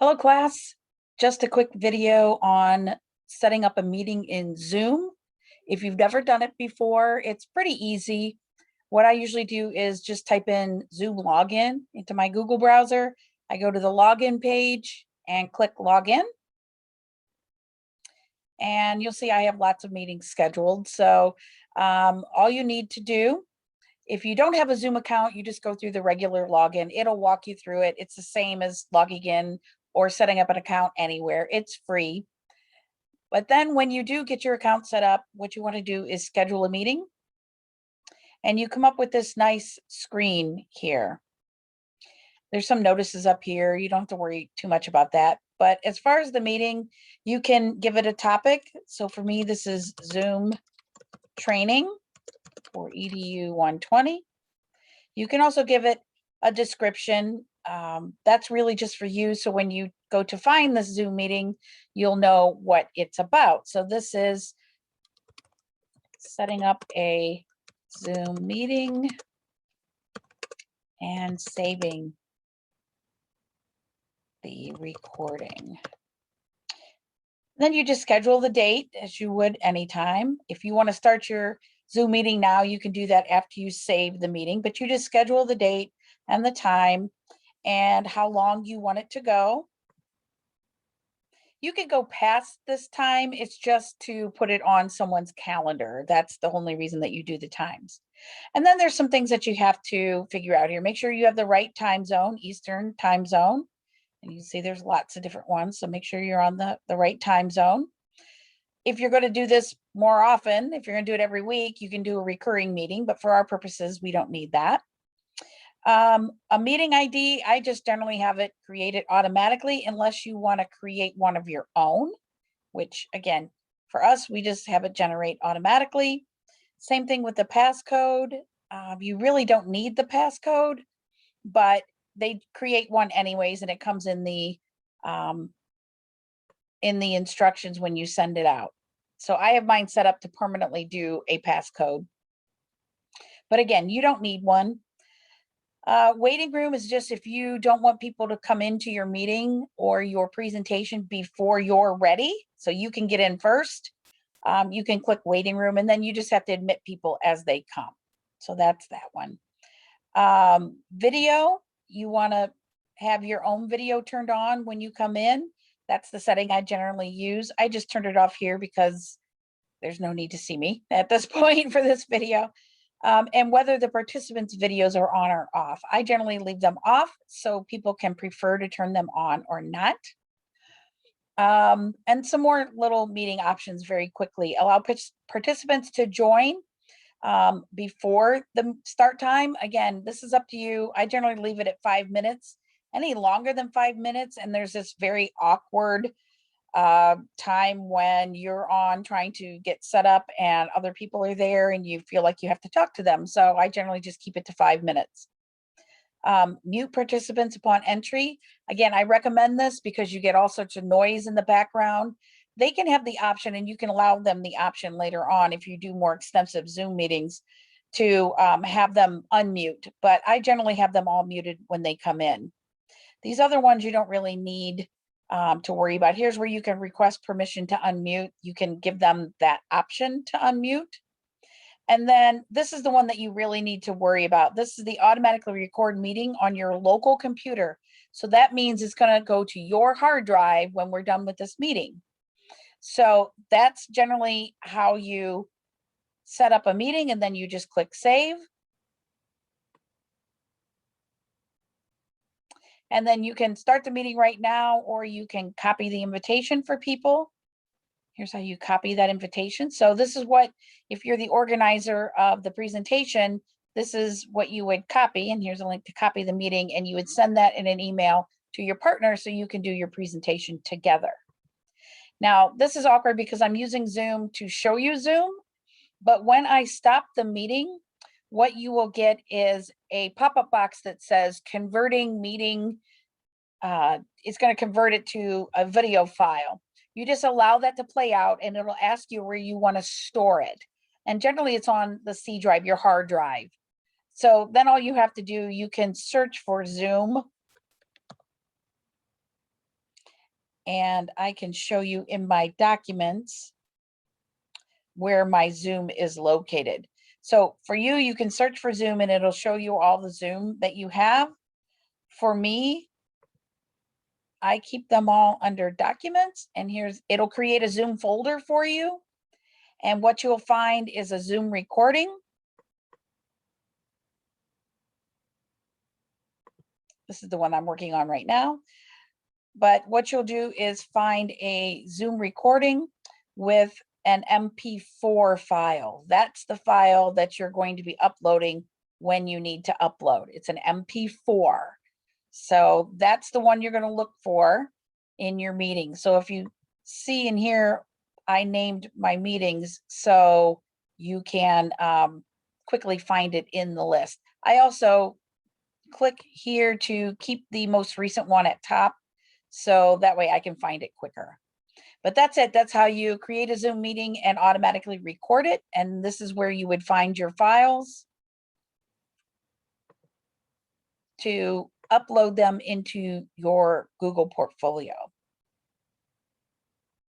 Hello class, just a quick video on setting up a meeting in Zoom. If you've never done it before, it's pretty easy. What I usually do is just type in Zoom login into my Google browser. I go to the login page and click login. And you'll see I have lots of meetings scheduled. So all you need to do, if you don't have a Zoom account, you just go through the regular login. It'll walk you through it. It's the same as logging in or setting up an account anywhere. It's free. But then when you do get your account set up, what you want to do is schedule a meeting. And you come up with this nice screen here. There's some notices up here. You don't have to worry too much about that. But as far as the meeting, you can give it a topic. So for me, this is Zoom training for EDU 120. You can also give it a description. That's really just for you. So when you go to find this Zoom meeting, you'll know what it's about. So this is setting up a Zoom meeting and saving the recording. Then you just schedule the date as you would anytime. If you want to start your Zoom meeting now, you can do that after you save the meeting, but you just schedule the date and the time and how long you want it to go. You can go past this time. It's just to put it on someone's calendar. That's the only reason that you do the times. And then there's some things that you have to figure out here. Make sure you have the right time zone, Eastern time zone. And you can see there's lots of different ones. So make sure you're on the right time zone. If you're going to do this more often, if you're going to do it every week, you can do a recurring meeting. But for our purposes, we don't need that. A meeting ID, I just generally have it created automatically unless you want to create one of your own, which again, for us, we just have it generate automatically. Same thing with the passcode. You really don't need the passcode, but they create one anyways, and it comes in the instructions when you send it out. So I have mine set up to permanently do a passcode. But again, you don't need one. Waiting room is just if you don't want people to come into your meeting or your presentation before you're ready, so you can get in first. You can click waiting room, and then you just have to admit people as they come. So that's that one. Video, you want to have your own video turned on when you come in. That's the setting I generally use. I just turned it off here because there's no need to see me at this point for this video. And whether the participants' videos are on or off. I generally leave them off so people can prefer to turn them on or not. And some more little meeting options very quickly. Allow participants to join before the start time. Again, this is up to you. I generally leave it at 5 minutes. Any longer than 5 minutes, and there's this very awkward time when you're on trying to get set up and other people are there and you feel like you have to talk to them. So I generally just keep it to 5 minutes. Mute participants upon entry. Again, I recommend this because you get all sorts of noise in the background. They can have the option, and you can allow them the option later on if you do more extensive Zoom meetings to have them unmute, but I generally have them all muted when they come in. These other ones you don't really need to worry about. Here's where you can request permission to unmute. You can give them that option to unmute. And then this is the one that you really need to worry about. This is the automatically record meeting on your local computer. So that means it's going to go to your hard drive when we're done with this meeting. So that's generally how you set up a meeting, and then you just click save. And then you can start the meeting right now, or you can copy the invitation for people. Here's how you copy that invitation. So this is what, if you're the organizer of the presentation, this is what you would copy. And here's a link to copy the meeting, and you would send that in an email to your partner so you can do your presentation together. Now, this is awkward because I'm using Zoom to show you Zoom, but when I stop the meeting, what you will get is a pop-up box that says converting meeting. It's going to convert it to a video file. You just allow that to play out, and it'll ask you where you want to store it. And generally it's on the C drive, your hard drive. So then all you have to do, you can search for Zoom and I can show you in my documents where my Zoom is located. So for you, you can search for Zoom and it'll show you all the Zoom that you have. For me, I keep them all under documents, and it'll create a Zoom folder for you. And what you'll find is a Zoom recording. This is the one I'm working on right now. But what you'll do is find a Zoom recording with an MP4 file. That's the file that you're going to be uploading when you need to upload. It's an MP4. So that's the one you're going to look for in your meeting. So if you see in here, I named my meetings so you can quickly find it in the list. I also click here to keep the most recent one at top, so that way I can find it quicker. But that's it. That's how you create a Zoom meeting and automatically record it. And this is where you would find your files to upload them into your Google portfolio.